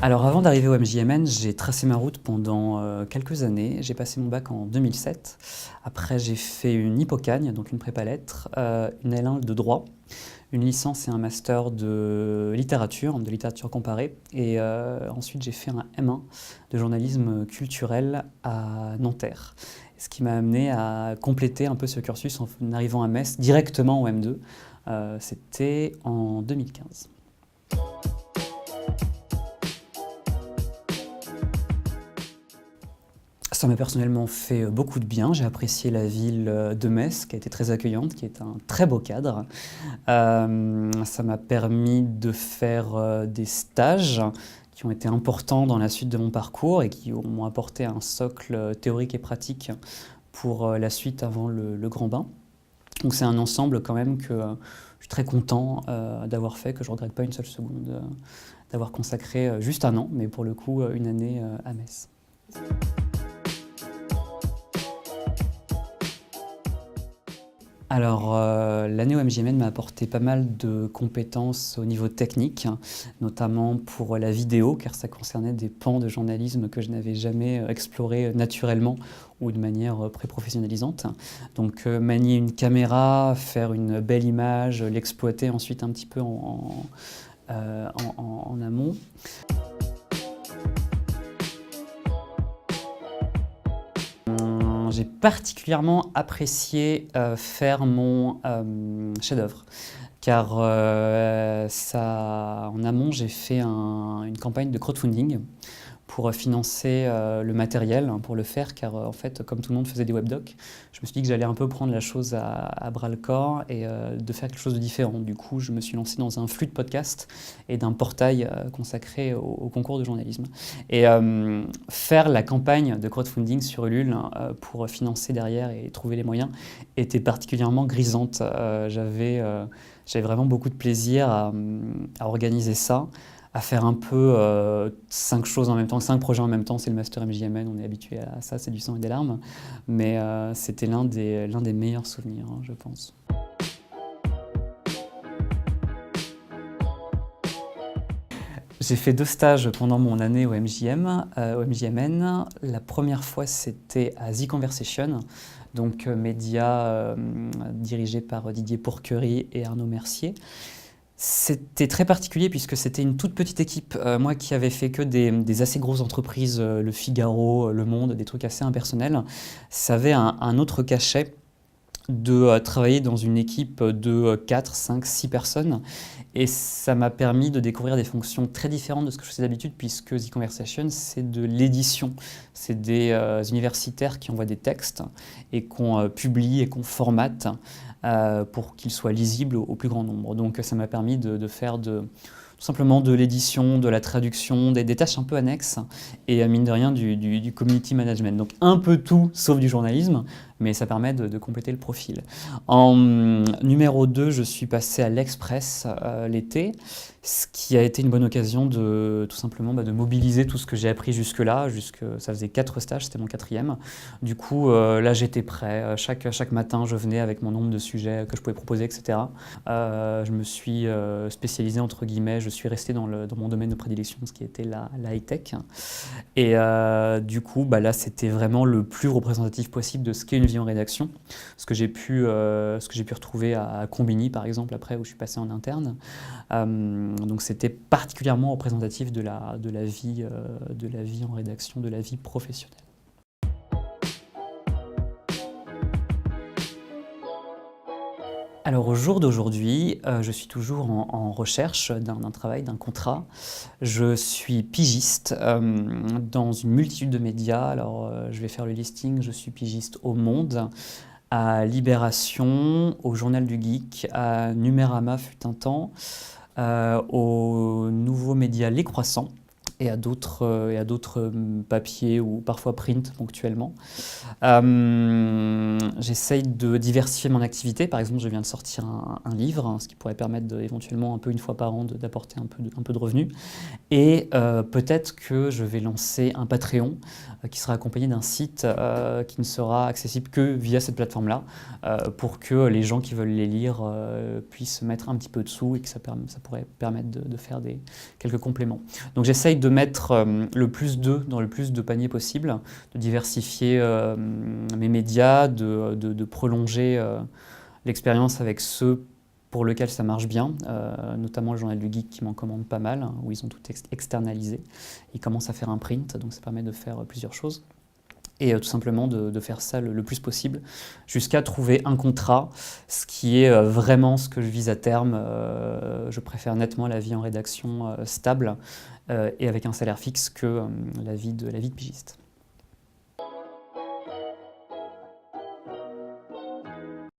Alors avant d'arriver au MJMN, j'ai tracé ma route pendant quelques années. J'ai passé mon bac en 2007. Après, j'ai fait une Hippocagne, donc une prépa lettres, une L1 de droit, une licence et un master de littérature comparée. Et ensuite, j'ai fait un M1 de journalisme culturel à Nanterre. Ce qui m'a amené à compléter un peu ce cursus en arrivant à Metz directement au M2. C'était en 2015. Ça m'a personnellement fait beaucoup de bien. J'ai apprécié la ville de Metz, qui a été très accueillante, qui est un très beau cadre. Ça m'a permis de faire des stages qui ont été importants dans la suite de mon parcours et qui m'ont apporté un socle théorique et pratique pour la suite avant le grand bain. Donc c'est un ensemble quand même que je suis très content d'avoir fait, que je ne regrette pas une seule seconde d'avoir consacré juste un an, mais pour le coup une année à Metz. Alors, l'année au MJMN m'a apporté pas mal de compétences au niveau technique, notamment pour la vidéo, car ça concernait des pans de journalisme que je n'avais jamais explorés naturellement ou de manière pré-professionnalisante. Donc, manier une caméra, faire une belle image, l'exploiter ensuite un petit peu en amont. J'ai particulièrement apprécié faire mon chef-d'œuvre, car en amont, j'ai fait une campagne de crowdfunding pour financer le matériel pour le faire, car en fait, comme tout le monde faisait des webdocs, je me suis dit que j'allais un peu prendre la chose à bras-le-corps et de faire quelque chose de différent. Du coup, je me suis lancé dans un flux de podcasts et d'un portail consacré au concours de journalisme. Et faire la campagne de crowdfunding sur Ulule pour financer derrière et trouver les moyens était particulièrement grisante. J'avais vraiment beaucoup de plaisir à organiser ça, à faire un peu 5 choses en même temps, 5 projets en même temps. C'est le Master MJMN, on est habitué à ça, c'est du sang et des larmes. Mais c'était l'un des meilleurs souvenirs, hein, je pense. J'ai fait 2 stages pendant mon année au MJMN. La première fois, c'était à The Conversation, donc média dirigé par Didier Pourquerie et Arnaud Mercier. C'était très particulier puisque c'était une toute petite équipe. Moi qui avais fait que des assez grosses entreprises, Le Figaro, Le Monde, des trucs assez impersonnels, ça avait un autre cachet de travailler dans une équipe de 4, 5, 6 personnes. Et ça m'a permis de découvrir des fonctions très différentes de ce que je faisais d'habitude, puisque The Conversation, c'est de l'édition. C'est des universitaires qui envoient des textes et qu'on publie et qu'on formate pour qu'ils soient lisibles au plus grand nombre. Donc ça m'a permis de faire tout simplement de l'édition, de la traduction, des tâches un peu annexes et mine de rien du community management. Donc un peu tout sauf du journalisme, mais ça permet de compléter le profil. En numéro 2, je suis passé à l'Express l'été, ce qui a été une bonne occasion de tout simplement de mobiliser tout ce que j'ai appris jusque-là. Ça faisait 4 stages, c'était mon 4e. Du coup, là j'étais prêt. Chaque matin, je venais avec mon nombre de sujets que je pouvais proposer, etc. Je me suis spécialisé entre guillemets, je suis resté dans mon domaine de prédilection, ce qui était la high-tech. Et du coup, là c'était vraiment le plus représentatif possible de ce qu'est une vie en rédaction, ce que j'ai pu retrouver à Combini par exemple après où je suis passé en interne. Donc c'était particulièrement représentatif de la vie en rédaction, de la vie professionnelle. Alors au jour d'aujourd'hui, je suis toujours en recherche d'un travail, d'un contrat. Je suis pigiste dans une multitude de médias. Alors je vais faire le listing, je suis pigiste au Monde, à Libération, au Journal du Geek, à Numérama fut un temps, au nouveau média Les Croissants et à d'autres papiers ou parfois print ponctuellement. J'essaye de diversifier mon activité. Par exemple, je viens de sortir un livre, ce qui pourrait permettre éventuellement un peu une fois par an d'apporter un peu de revenus. Et peut-être que je vais lancer un Patreon qui sera accompagné d'un site qui ne sera accessible que via cette plateforme-là pour que les gens qui veulent les lire puissent mettre un petit peu de sous et que ça pourrait permettre de faire quelques compléments. Donc j'essaye de mettre le plus d'œufs dans le plus de paniers possible, de diversifier mes médias, de prolonger l'expérience avec ceux pour lesquels ça marche bien, notamment le Journal du Geek qui m'en commande pas mal, hein, où ils ont tout externalisé. Ils commencent à faire un print, donc ça permet de faire plusieurs choses. Et tout simplement de faire ça le plus possible, jusqu'à trouver un contrat, ce qui est vraiment ce que je vise à terme. Je préfère nettement la vie en rédaction stable et avec un salaire fixe que la vie de pigiste.